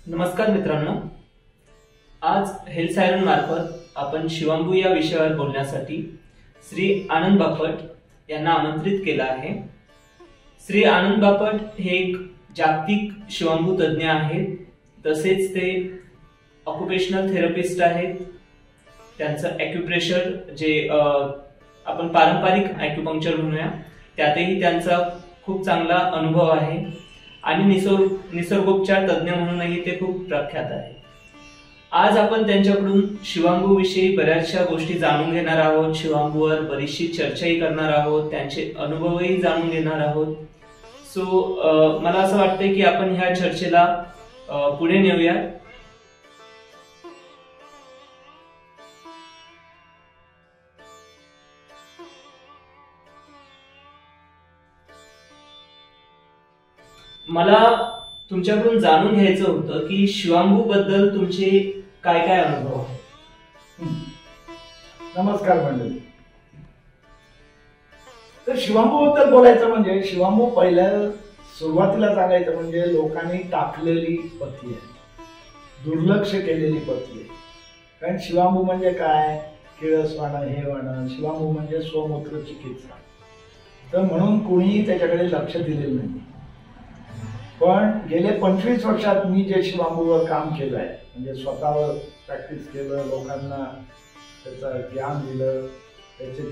नमस्कार मित्रांनो, आज हेल्थ सायरन मार्फत आपण शिवांबू या विषयावर बोलण्यासाठी श्री आनंद बापट यांना आमंत्रित केला आहे। श्री आनंद बापट हे एक जागतिक शिवांबू तज्ञ आहेत, तसेच ते ऑक्युपेशनल थेरपिस्ट आहेत। त्यांचं ॲक्युप्रेशर जे आपण पारंपरिक ॲक्युपंक्चर म्हणूया त्यातही त्यांचा खूप चांगला अनुभव आहे आणि निसर्गोपचार तज्ञ म्हणूनही ते खूप प्रख्यात आहे। आज आपण त्यांच्याकडून शिवांबू विषयी बऱ्याचशा गोष्टी जाणून घेणार आहोत, शिवांबूवर बरीचशी चर्चाही करणार आहोत, त्यांचे अनुभवही जाणून घेणार आहोत। सो मला असं वाटतंय की आपण ह्या चर्चेला पुढे नेऊया। मला तुमच्याकडून जाणून घ्यायचं होतं की शिवांबू बद्दल तुमचे काय काय अनुभव आहेत। नमस्कार मंडळी। तर शिवांबू बद्दल बोलायचं म्हणजे शिवांबू पहिल्या सुरुवातीला सांगायचं म्हणजे लोकांनी टाकलेली पथी आहे, दुर्लक्ष केलेली पथी आहे। कारण शिवांबू म्हणजे काय, किळस वाणं हे वाणं, शिवांबू म्हणजे स्वमूत्र चिकित्सा, तर म्हणून कोणीही त्याच्याकडे लक्ष दिलेलं नाही। पण गेले 25 वर्षात मी जे शिवांबूवर काम केलं आहे, म्हणजे स्वतःवर प्रॅक्टिस केलं, लोकांना त्याचं ज्ञान दिलं, त्यांचे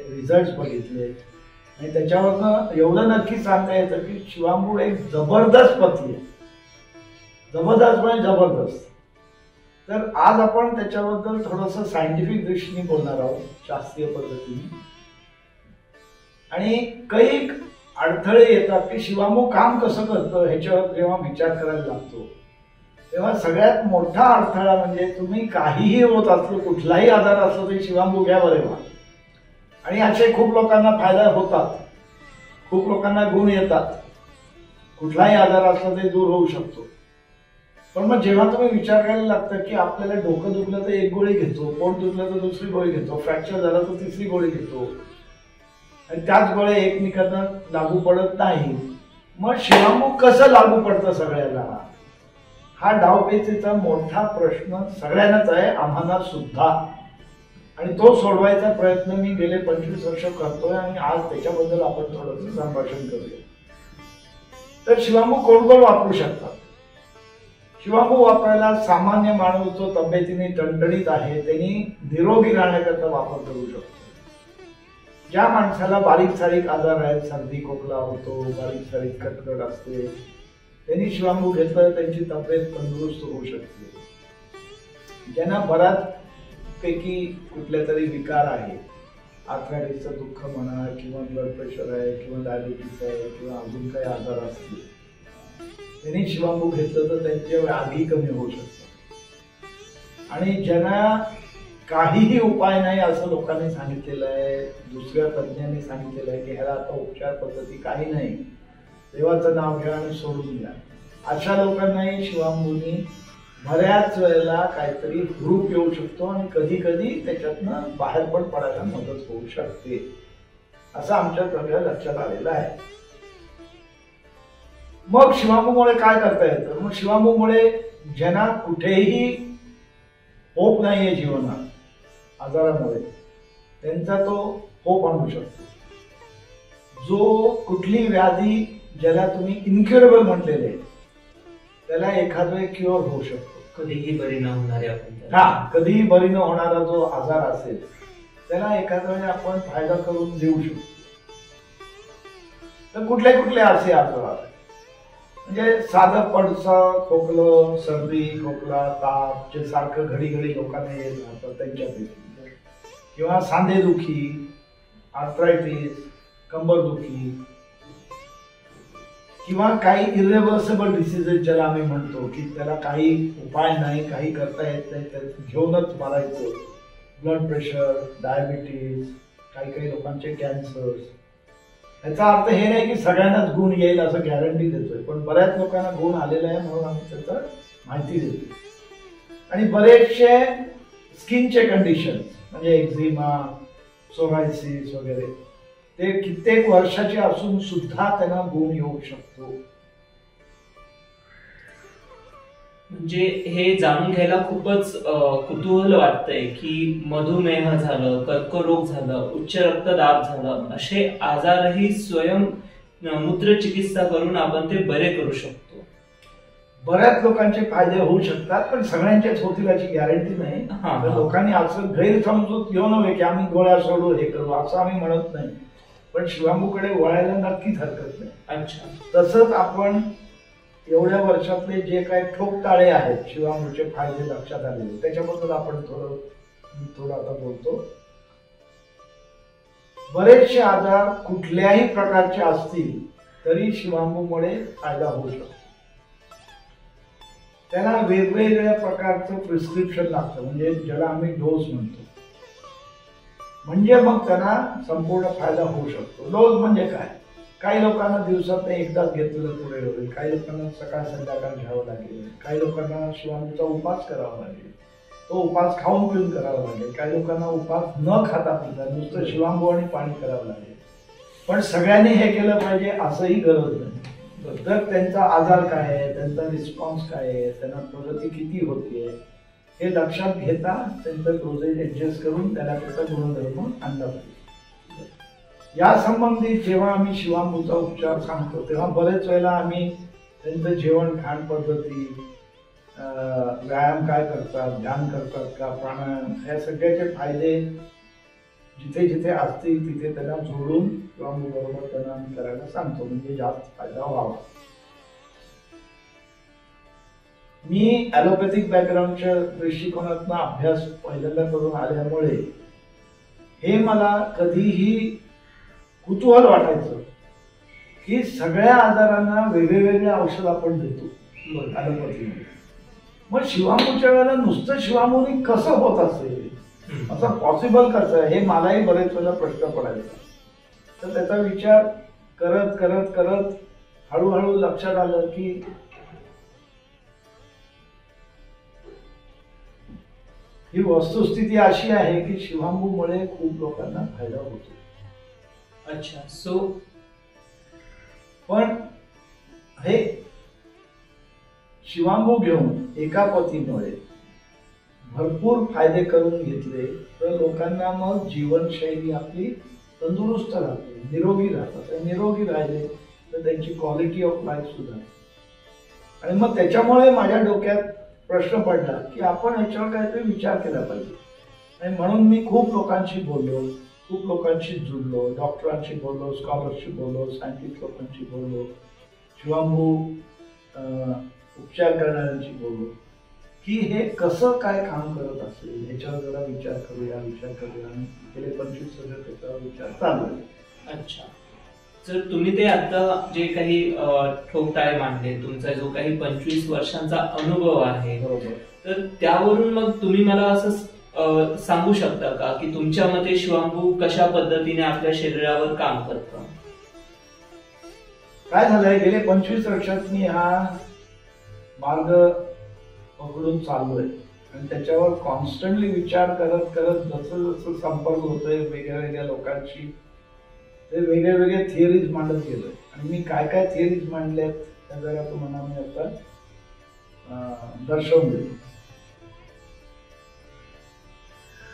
रिझल्ट बघितले आणि त्याच्यावरनं एवढं नक्की सांगता येतं की शिवांबू एक जबरदस्त पथी आहे, जबरदस्त म्हणजे जबरदस्त। तर आज आपण त्याच्याबद्दल थोडंसं सायंटिफिक दृष्टीने बोलणार आहोत, शास्त्रीय पद्धतीने। आणि काही अडथळे येतात की शिवांबू काम कसं करतं ह्याच्यावर जेव्हा विचार करायला लागतो तेव्हा सगळ्यात मोठा अडथळा म्हणजे तुम्ही काहीही होत असलं, कुठलाही आजार असला तरी शिवांबू घ्या बरे व्हा। आणि असे खूप लोकांना फायदा होतात, खूप लोकांना गुण येतात, कुठलाही आजार असला तरी दूर होऊ शकतो। पण मग जेव्हा तुम्ही विचार करायला लागतं की आपल्याला डोकं दुखलं तर एक गोळी घेतो, पोट दुखलं तर दुसरी गोळी घेतो, फ्रॅक्चर झालं तर तिसरी गोळी घेतो आणि त्याच गोळ्या एकमेकांना लागू पडत नाही, मग शिवांबू कसं लागू पडतं सगळ्यांना, हा डावपेचीचा मोठा प्रश्न सगळ्यांनाच आहे, आम्हाला सुद्धा। आणि तो सोडवायचा प्रयत्न मी गेले 25 वर्ष करतोय आणि आज त्याच्याबद्दल आपण थोडंसं संभाषण करूया। तर शिवांबू कोण कोण वापरू शकतात? शिवांबू वापरायला सामान्य माणूस जो तब्येतीने टणटणीत आहे त्यांनी निरोगी राहण्याकरता वापर करू शकतो। ज्या माणसाला बारीक सारीक आजार आहेत, सर्दी खोकला होतो, बारीक सारीक कटकट असते, त्यांनी शिवांबू घेतलं त्यांची तब्येत तंदुरुस्त होऊ शकते। ज्यांना बऱ्याचपैकी कुठले तरी विकार आहे, आर्थरायटिसचं दुःख म्हणा किंवा ब्लड प्रेशर आहे किंवा डायबिटीस आहे किंवा अजून काही आजार असतील, त्यांनी शिवांबू घेतलं तर त्यांचे व्याधी कमी होऊ शकतात। आणि ज्यांना काहीही उपाय नाही असं लोकांनी सांगितलेलं आहे, दुसऱ्या तज्ञांनी सांगितलेलं आहे की ह्याला आता उपचार पद्धती काही नाही, देवाचं नाव घ्या आणि सोडून द्या, अशा लोकांनाही शिवांबूनी बऱ्याच वेळेला काहीतरी हुरूप येऊ शकतो आणि कधी कधी त्याच्यातनं बाहेर पण पडायला मदत होऊ शकते, असं आमच्या सगळ्या लक्षात आलेलं आहे। मग शिवांबूमुळे काय करता येतं? मग शिवांबूमुळे ज्यांना कुठेही होप नाहीये जीवनात आजारामुळे, त्यांचा तो होप आणू शकतो। जो कुठली व्याधी ज्याला तुम्ही इनक्युरेबल म्हटलेले त्याला एखाद वेळी क्युअर होऊ शकतो, कधीही बरी न होणारे कधीही बरी न होणारा जो आजार असेल त्याला एखाद्या वेळी आपण फायदा करून देऊ शकतो। तर कुठले कुठले असे आजार आहेत, म्हणजे साधं पडसं खोकलं, सर्दी खोकला, ताप जे सारखं घडी घडी लोकांना येत राहतं त्यांच्यापैकी, किंवा सांधेदुखी, आर्थरायटिस, कंबरदुखी, किंवा काही इरिव्हर्सिबल डिसीजेस ज्याला आम्ही म्हणतो की त्याला काही उपाय नाही, काही करता येत नाही, ते घेऊनच मारायचं, ब्लड प्रेशर, डायबिटीस, काही काही लोकांचे कॅन्सर्स। याचा अर्थ हे नाही की सगळ्यांनाच गुण येईल असं गॅरंटी देतोय, पण बऱ्याच लोकांना गुण आलेला आहे म्हणून आम्ही त्याचं माहिती देतो। आणि बरेचसे स्किनचे कंडिशन म्हणजे एक्झिमा, सोरायसिस वगैरे, ते कित्येक वर्षाचे असून सुद्धा त्यांना गुण येऊ शकतो। म्हणजे हे जाणून घ्यायला खूपच कुतूहल वाटतंय की मधुमेह झालं, कर्करोग झालं, उच्च रक्तदाब झालं, असे आजारही स्वयं मूत्र चिकित्सा करून आपण ते बरे करू शकतो. बऱ्याच लोकांचे फायदे होऊ शकतात, पण सगळ्यांच्याच होतील याची गॅरंटी नाही. तर लोकांनी असं गैरसमजूत घेऊ नये की आम्ही गोळ्या सोडू हे करू, असं आम्ही म्हणत नाही. पण शिवांबूकडे वळायला नक्कीच हरकत नाही. अच्छा. तसंच आपण एवढ्या वर्षातले जे काही ठोकताळे आहेत शिवांबूचे फायदे लक्षात आलेले, त्याच्याबद्दल आपण थोडं आता बोलतो. बरेचसे आजार कुठल्याही प्रकारचे असतील तरी शिवांबूमुळे फायदा होऊ शकतो. त्याला वेगवेगळ्या प्रकारचं प्रिस्क्रिप्शन लागतं, म्हणजे ज्याला आम्ही डोस म्हणतो. म्हणजे मग त्यांना संपूर्ण फायदा होऊ शकतो. डोस म्हणजे काय? काही लोकांना दिवसात एकदाच घेतलेलं पुढे होईल, काही लोकांना सकाळ संध्याकाळ घ्यावं लागेल, काही लोकांना शिवांबूचा उपास करावा लागेल, तो उपास खाऊन पिऊन करावा लागेल, काही लोकांना उपास न खाता पिता नुसतं शिवांबू आणि पाणी करावं लागेल. पण सगळ्यांनी हे केलं पाहिजे असंही गरज नाही. तर त्यांचा आजार काय आहे, त्यांचा रिस्पॉन्स काय आहे, त्यांना प्रगती किती होतीये हे लक्षात घेता त्यांचं डोसेज ऍडजस्ट करून त्याला त्याचा गुणधर्म आणला पाहिजे. या संबंधित जेव्हा आम्ही शिवांबूचा उपचार सांगतो तेव्हा बरेच वेळेला आम्ही त्यांचं जेवण खाण पद्धती, व्यायाम काय करतात, ध्यान करतात का, प्राणायाम, या सगळ्याचे फायदे जिथे जिथे असतील तिथे त्यांना जोडून शिवांबू बरोबर त्यांना आम्ही करायला सांगतो, म्हणजे जास्त फायदा व्हावा. मी ॲलोपॅथिक बॅकग्राऊंडच्या दृष्टिकोनातून अभ्यास पहिल्यांदा करून आल्यामुळे हे मला कधीही कुतूहल वाटायचं की सगळ्या आजारांना वेगवेगळे औषध आपण देतो ॲलोपॅथीमध्ये. मग शिवांबूच्या वेळेला नुसतं शिवांबूनी कसं होत असेल, असं पॉसिबल कसं आहे, हे मलाही बरेच वेळेला प्रश्न पडायचा. तर त्याचा विचार करत करत करत हळूहळू लक्षात आलं की ही वस्तुस्थिती अशी आहे की शिवांबूमुळे खूप लोकांना फायदा होतो. अच्छा. पण हे शिवांबू घेऊन एका पतीमुळे भरपूर फायदे करून घेतले तर लोकांना मग जीवनशैली आपली तंदुरुस्त राहते, निरोगी राहतात. निरोगी राहिले तर त्यांची क्वालिटी ऑफ लाईफ सुद्धा. आणि मग त्याच्यामुळे माझ्या डोक्यात प्रश्न पडला की आपण याच्यावर काहीतरी विचार केला पाहिजे. आणि म्हणून मी खूप लोकांशी बोललो, खूप लोकांशी जुळलो, डॉक्टरांशी बोललो, स्कॉलरशी बोललो, सायंटिस्ट लोकांशी बोललो, शिवांबू उपचार करणाऱ्यांशी बोललो की हे कसं काय काम करत असेल, ह्याच्यावर जरा विचार करूया. आणि गेले 25 वर्ष त्याच्यावर विचार चालू आहे. अच्छा. जर तुम्ही ते आता जे काही ठोकताळे मांडले, तुमचा जो काही 25 वर्षांचा अनुभव आहे, बरोबर, तर त्यावरून मग तुम्ही मला असं सांगू शकता का की तुमच्या मते शिवांबू कशा पद्धतीने आपल्या शरीरावर काम करतं? काय झालंय, गेले 25 वर्षात मी हा मार्ग पकडून चाललोय आणि त्याच्यावर कॉन्स्टंटली विचार करत करत जसं जसं संपर्क होतोय वेगळ्या वेगळ्या लोकांशी, ते वेगळे वेगळे थिअरीज मांडत गेलोय. आणि मी काय काय थिअरीज मांडल्यात त्या जरा तुम्हाला मी आता दर्शवून देतो.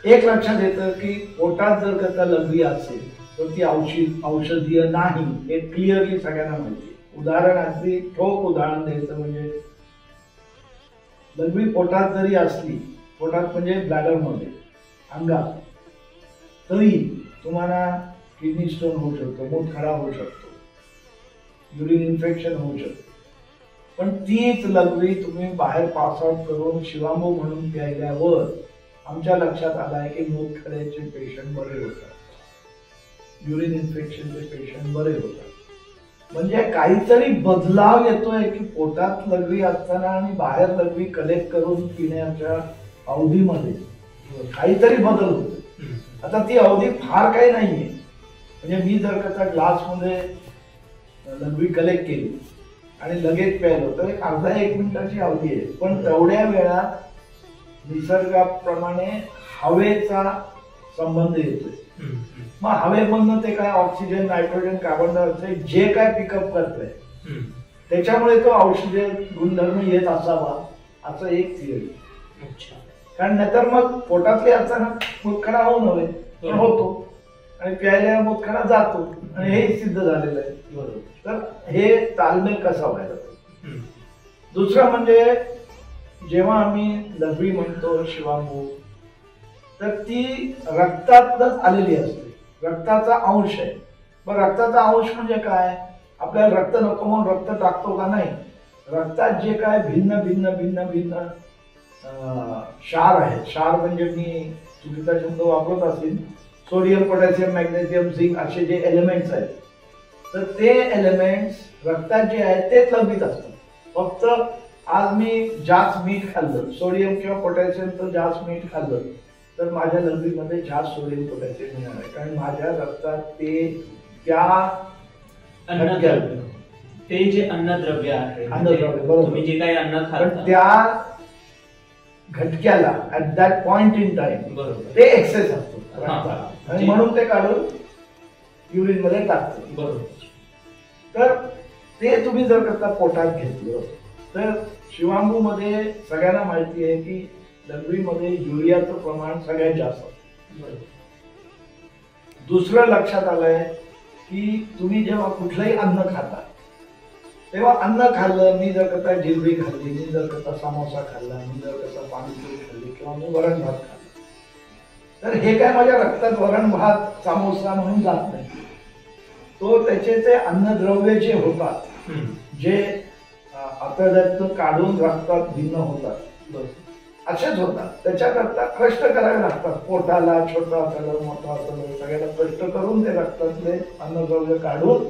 एक लक्षात येतं की पोटात जर का लघवी असेल तर ती औषधीय नाही, हे क्लिअरली सगळ्यांना माहिती आहे. उदाहरण, अगदी ठोक उदाहरण द्यायचं म्हणजे लघवी पोटात जरी असली, पोटात म्हणजे ब्लॅडरमध्ये, अंगात, तरी तुम्हाला किडनी स्टोन होऊ शकतो, मूतखडा होऊ शकतो, युरिन इन्फेक्शन होऊ शकतं. पण तीच लघवी तुम्ही बाहेर पास आउट करून शिवांबू म्हणून प्यायल्यावर आमच्या लक्षात आलाय की मूतखड्याचे पेशंट बरे होतात, युरिन इन्फेक्शनचे पेशंट बरे होतात. म्हणजे काहीतरी बदलाव येतोय की पोटात लघवी असताना आणि बाहेर लघवी कलेक्ट करून पिण्याच्या अवधीमध्ये काहीतरी बदल होतो. आता ती अवधी फार काही नाहीये, म्हणजे मी जर का ग्लासमध्ये लघवी कलेक्ट केली आणि लगेच प्यायलो तर एक अर्धा 1 मिनिटाची अवधी आहे. पण तेवढ्या वेळात निसर्गाप्रमाणे हवेचा संबंध येतोय. मग हवेमधनं ते काय ऑक्सिजन, नायट्रोजन, कार्बन डायऑक्साईड जे काय पिकअप करतंय त्याच्यामुळे तो औषधी गुणधर्म येत असावा असं एक थिअरी. अच्छा. कारण नाहीतर मग पोटातले अचानक मूतखडा होऊ नये पण होतो आणि प्यायला मूतखडा जातो आणि हे सिद्ध झालेलं आहे. बरोबर. तर हे तालमेल कसा व्हायला पाहिजे. दुसरं म्हणजे जेव्हा आम्ही लघवी म्हणतो शिवांबू, तर ती रक्तातच आलेली असते, रक्ताचा अंश आहे. मग रक्ताचा अंश म्हणजे काय, आपल्याला रक्त नको म्हणून रक्त टाकतो का, नाही. रक्तात जे काय भिन्न भिन्न भिन्न भिन्न क्षार आहेत, क्षार म्हणजे मी चुकीचा शब्द वापरत असेल, सोडियम पोटॅशियम मॅग्नेशियम झिंक असे जे एलिमेंट्स आहेत, तर ते एलिमेंट्स रक्तात जे आहेत तेच लघवीत असतात. फक्त आज मी जास्त मीठ खाल्लं, सोडियम किंवा पोटॅशियमचं जास्त मीठ खाल्लं, तर माझ्या लघवीमध्ये जास्त सोडियम पोटॅशियम मिळणार आहे, कारण माझ्या रक्तात ते त्या ते जे अन्नद्रव्य आहे, तुम्ही जे काही अन्न खाता त्या घटक्याला at that point in time ते एक्सेस असतो आणि म्हणून ते काढून युरिन मध्ये टाकतो. बरोबर. तर ते तुम्ही जर करता पोटात घेतलं तर शिवांबू मध्ये सगळ्यांना माहिती आहे की लघवीमध्ये युरियाचं प्रमाण सगळ्यात जास्त असतं. दुसरं लक्षात आलंय की तुम्ही जेव्हा कुठलंही अन्न खाता तेव्हा अन्न खाल्लं, मी जर करता जिलबी खाल्ली, मी जर करता समोसा खाल्ला, मी जर करता पाणीपुरी खाल्ली किंवा मी वरण भात खाल्ला, तर हे काय माझ्या रक्तात वरण भात समोसा म्हणून जात नाही. तो त्याचे ते अन्नद्रव्य जे होतात, जे आतड्यातून काढून रक्तात भिन्न होतात, असेच होतात. त्याच्याकरता कष्ट करावे लागतात. पोटाला, छोटा आतडं मोठा आतडं सगळ्याला कष्ट करून ते रक्तातले अन्नद्रव्य काढून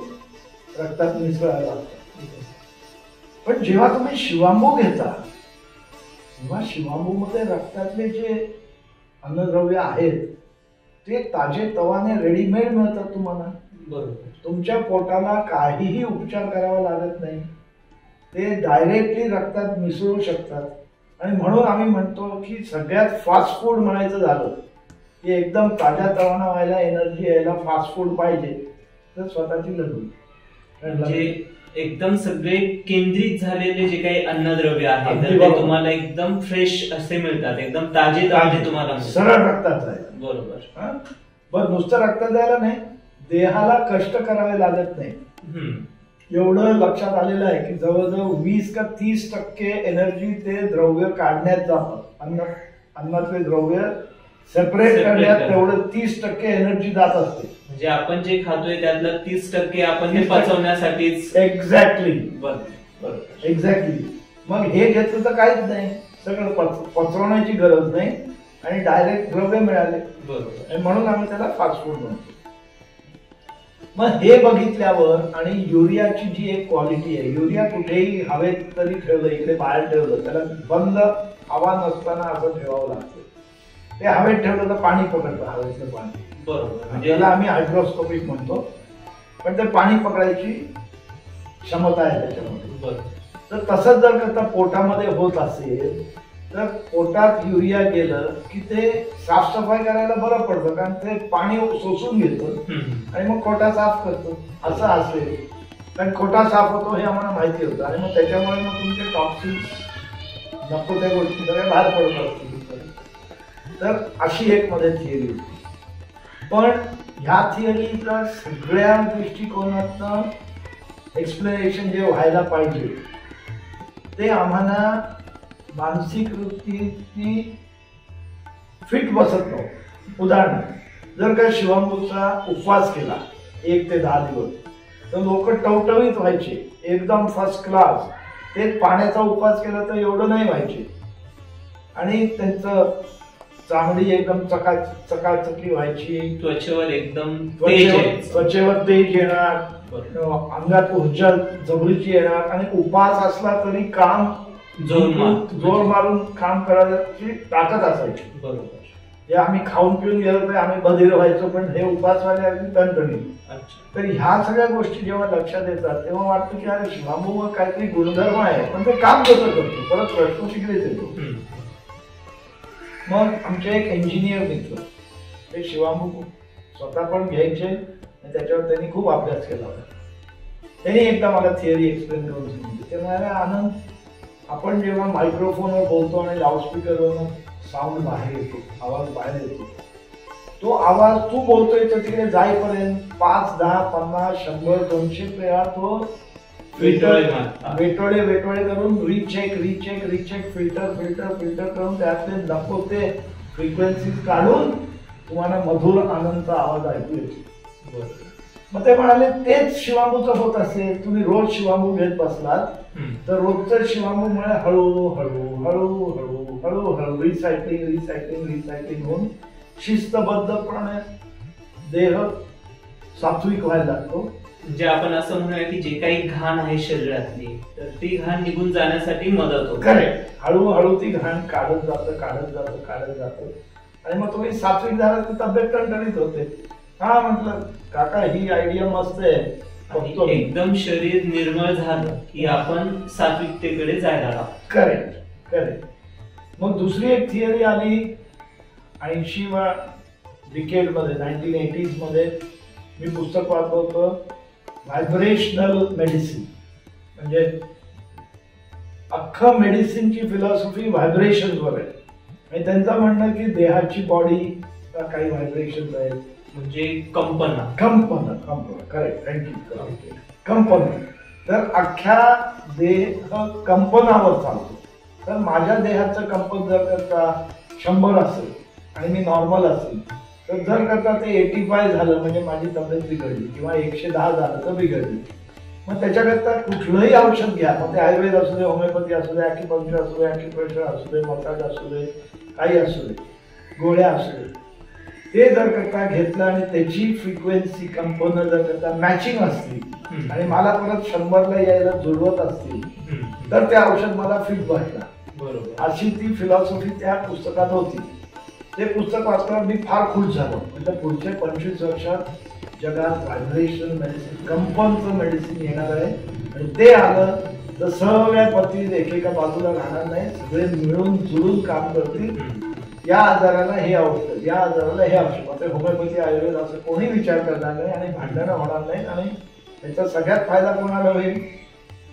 रक्तात मिसळायला लागतात. पण जेव्हा तुम्ही शिवांबू घेता तेव्हा शिवांबू मध्ये रक्तातले जे अन्नद्रव्य आहेत ते ताजे तवाने रेडीमेड मिळतात तुम्हाला. बरोबर. तुमच्या पोटाला काहीही उपचार करावा लागत नाही, ते डायरेक्टली रक्तात मिसळू शकतात. आणि म्हणून आम्ही म्हणतो की सगळ्यात फास्ट फूड म्हणायचं झालं की एकदम ताज्या तवाना व्हायला, एनर्जी यायला फास्ट फूड पाहिजे तर स्वतःची लघवी. म्हणजे एकदम सगळे केंद्रित झालेले जे काही अन्नद्रव्य आहेत ते तुम्हाला एकदम फ्रेश असे मिळतात, एकदम ताजे ताजे तुम्हाला सरळ रक्तात जायला. बरोबर. पण नुसतं रक्तात जायला नाही, देहाला कष्ट करावे लागत नाही. एवढं लक्षात आलेलं आहे की जवळजवळ 20 का 30% एनर्जी ते द्रव्य काढण्यात जातं. अन्नातले द्रव्य सेपरेट करण्यात तेवढं 30% एनर्जी जात असते. म्हणजे आपण जे खातोय त्यातलं 30% आपण ते पचवण्यासाठीच. एक्झॅक्टली. बरोबर. एक्झॅक्टली. मग हे घेतलं तर काहीच नाही, सगळं पचवण्याची गरज नाही आणि डायरेक्ट द्रव्य मिळाले. बरोबर. म्हणून आम्ही त्याला फास्ट फूड म्हणतो. मग हे बघितल्यावर आणि युरियाची जी एक क्वालिटी आहे, युरिया कुठेही हवेत तरी ठेवलं, इकडे बाहेर ठेवलं, त्याला बंद हवा नसताना असं ठेवावं लागतं. ते हवेत ठेवलं तर पाणी पकडतं, हवेतलं पाणी. बरोबर. म्हणजे याला आम्ही हायड्रोस्कोपिक म्हणतो, पण ते पाणी पकडायची क्षमता आहे त्याच्यामध्ये. तर तसंच जर करता पोटामध्ये होत असेल तर पोटात युरिया गेलं की ते साफसफाई करायला बरं पडतं, कारण ते पाणी शोषून घेतं आणि मग खोटा साफ करतो. असं असेल कारण खोटा साफ होतो हे आम्हाला माहिती होतं आणि मग त्याच्यामुळे मग तुमचे टॉक्सिन्स नको त्या गोष्टी सगळ्या बाहेर पडत असतील. तर अशी एक मध्ये थिअरी होती. पण ह्या थिअरीचा सगळ्या दृष्टिकोनातनं एक्सप्लेनेशन जे व्हायला पाहिजे ते आम्हाला मानसिक वृत्ती फिट बसत नव्हतं. उदाहरणार्थ जर का शिवांबूचा उपवास केला 1 ते 10 दिवस तर लोक टवटवीत व्हायचे, एकदम फर्स्ट क्लास. तेच पाण्याचा उपवास केला तर एवढं नाही व्हायचे आणि त्यांचं चांगली एकदम चकाचकी व्हायची, त्वचेवर एकदम त्वचेवर तेज येणार, अंगात ऊर्जा जबरीची येणार आणि उपवास असला तरी काम जोर मारून काम करायची ताकद असायची. बरोबर. हे आम्ही खाऊन पिऊन गेलो तर आम्ही बधीर व्हायचो, पण हे उपासवाले अगदी टणटणीत. तर ह्या सगळ्या गोष्टी जेव्हा लक्षात येतात तेव्हा वाटतं की अरे शिवांबूवर काहीतरी गुणधर्म आहे, पण ते काम कसं करतो, परत प्रश्न तिकडेच येतो. मग आमचे एक इंजिनियर मित्र ते शिवांबू स्वतः पण घ्यायचे आणि त्याच्यावर त्यांनी खूप अभ्यास केला होता. त्यांनी एकदा मला थिअरी एक्सप्लेन करून सांगितली. ते म्हणाले, आनंद आपण जेव्हा मायक्रोफोनवर बोलतो आणि लाऊडस्पीकरवरून साऊंड बाहेर येतो, आवाज बाहेर येतो, तो आवाज तू बोलतोय तर तिकडे जाईपर्यंत 5, 10, 50, 100, 200 वेळा तो वेटोळे करून रिचेक फिल्टर करून त्यातले नको ते फ्रिक्वेन्सीज काढून तुम्हाला मधुर आनंद आवाज ऐकू येतो. मग ते म्हणाले तेच शिवांबूचं होत असेल, तुम्ही रोज शिवांबू घेत बसलात तर रोजचं शिवांबूमुळे हळूहळू रिसायकलिंग होऊन शिस्तबद्धपणे देह सात्विक व्हायला लागतो. म्हणजे आपण असं म्हणूया की जे काही घाण आहे शरीरातली तर ती घाण निघून जाण्यासाठी मदत होते. करेक्ट. हळूहळू ती घाण काढत जातं आणि मग तुम्ही सात्विक झाला तर तब्येत टणटणीत होते. हा म्हटलं काका ही आयडिया मस्त आहे. एकदम शरीर निर्मळ झालं की आपण सात्विकतेकडे जायला लागतो. करेक्ट. मग दुसरी एक थिअरी आली 80व्या डिकेड मध्ये, 1980s मध्ये. मी पुस्तक वाचलं होतं व्हायब्रेशनल मेडिसिन. म्हणजे अख्खं मेडिसिनची फिलॉसॉफी व्हायब्रेशनवर आहे. आणि त्यांचं म्हणणं की देहाची बॉडी काही व्हायब्रेशन आहेत, म्हणजे कंपन. करेक्ट. थँक्यू. कंपन. तर अख्ख्या देह कंपनावर चालतो. तर माझ्या देहाचं कंपन जर करता 100 असेल आणि मी नॉर्मल असेल तर जर करता ते 85 झालं म्हणजे माझी तब्येत बिघडली किंवा 110 झालं तर बिघडली. मग त्याच्याकरता कुठलंही औषध घ्या, मग ते आयुर्वेद असू दे, होमिओपॅथी असू दे, ॲक्युपंक्चर असू दे, ॲक्युप्रेशर असू दे, मसाज असू दे, काही असू दे, गोळ्या असू दे, ते जर करता घेतलं आणि त्याची फ्रिक्वेन्सी कंपन जर करता मॅचिंग असली आणि मला परत 100ला यायला जुळवत असतील तर ते औषध मला फिट बसणार. बरोबर. अशी ती फिलॉसॉफी त्या पुस्तकात होती. ते पुस्तक वाचल्यावर मी फार खुश झालो. म्हणजे पुढच्या 25 वर्षात जगात व्हायब्रेशन मेडिसिन, कंपनचं मेडिसिन येणार आहे. आणि ते आलं तर सगळ्या पती एकेका बाजूला राहणार नाही, सगळे मिळून जुळून काम करतील. या आजाराला हे औषध, या आजाराला हे औषध. आता होमिओपॅथी, आयुर्वेद असं कोणी विचार करणार नाही आणि भांडणं होणार नाही. आणि त्याचा सगळ्यात फायदा कोणाला होईल?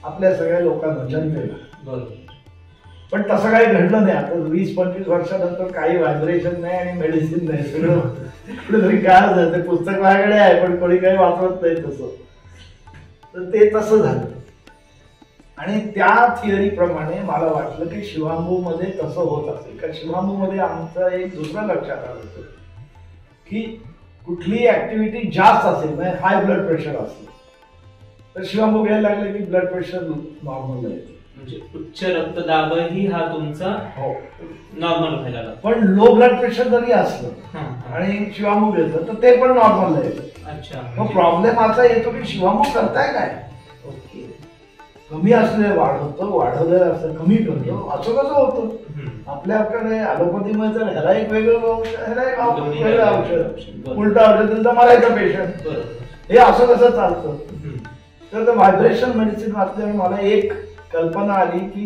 आपल्या सगळ्या लोकांना, जनतेला. बरोबर. पण तसं काही घडलं नाही. आता 20-25 वर्षानंतर काही व्हायब्रेशन नाही आणि मेडिसिन नाही, सगळं कुठेतरी काय झालं. ते पुस्तक माझ्याकडे आहे पण कोणी काही वाचवत नाही तसं. तर ते तसं झालं. आणि त्या थिअरी प्रमाणे मला वाटलं की शिवांबू मध्ये तसं होत असेल. कारण शिवांबू मध्ये आमचं एक दुसरं लक्षात आलं होतं की कुठलीही ऍक्टिव्हिटी जास्त असेल, म्हणजे हाय ब्लड प्रेशर असेल तर शिवांबू घ्यायला लागले की ब्लड प्रेशर नॉर्मल आहे. म्हणजे उच्च रक्तदाबही हा तुमचा नॉर्मल व्हायला लागतो. पण लो ब्लड प्रेशर जरी असलं आणि शिवांबू घेतलं तर ते पण नॉर्मल आहे. अच्छा. मग प्रॉब्लेम असा येतो की शिवांबू करताय काय? ओके. कमी असले वाढवतो, वाढवलेलं असतं कमी करतो, असं कसं होतं? आपल्याकडे ॲलोपॅथीमध्ये तर ह्याला एक वेगळं औषध, ह्याला एक वेगळं औषध, उलट औषध दिलं तर मरायचं पेशंट. हे असं कसं चालतं? तर व्हायब्रेशन मेडिसिन वाचल्याने मला एक कल्पना आली की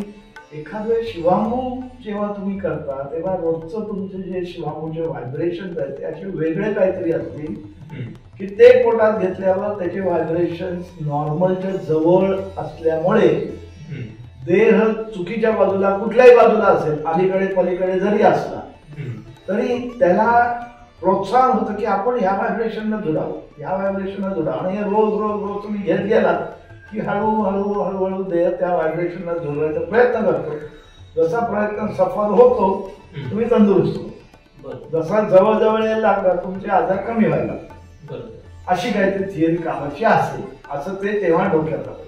एखादं शिवांबू जेव्हा तुम्ही करता तेव्हा रोजचं तुमचे जे शिवांबूचे व्हायब्रेशन आहेत ते असे वेगळे काहीतरी असतील की ते पोटात घेतल्यावर त्याचे व्हायब्रेशन नॉर्मलच्या जवळ असल्यामुळे देह चुकीच्या बाजूला, कुठल्याही बाजूला असेल, अलीकडे पलीकडे जरी असला तरी त्याला प्रोत्साहन होतं की आपण ह्या व्हायब्रेशनला जुडावं, ह्या व्हायब्रेशनला जुडावं. आणि रोज रोज रोज तुम्ही घेत गेलात की हळूहळू देह त्या व्हायब्रेशनला जोडवायचा प्रयत्न करतो. जसा प्रयत्न सफल होतो तुम्ही तंदुरुस्त होतो. जसा जवळजवळ यायला लागला तुमचे आजार कमी व्हायला लागतात. अशी काहीतरी थिअरी कामाची असेल असं ते तेव्हा डोक्यात आलं.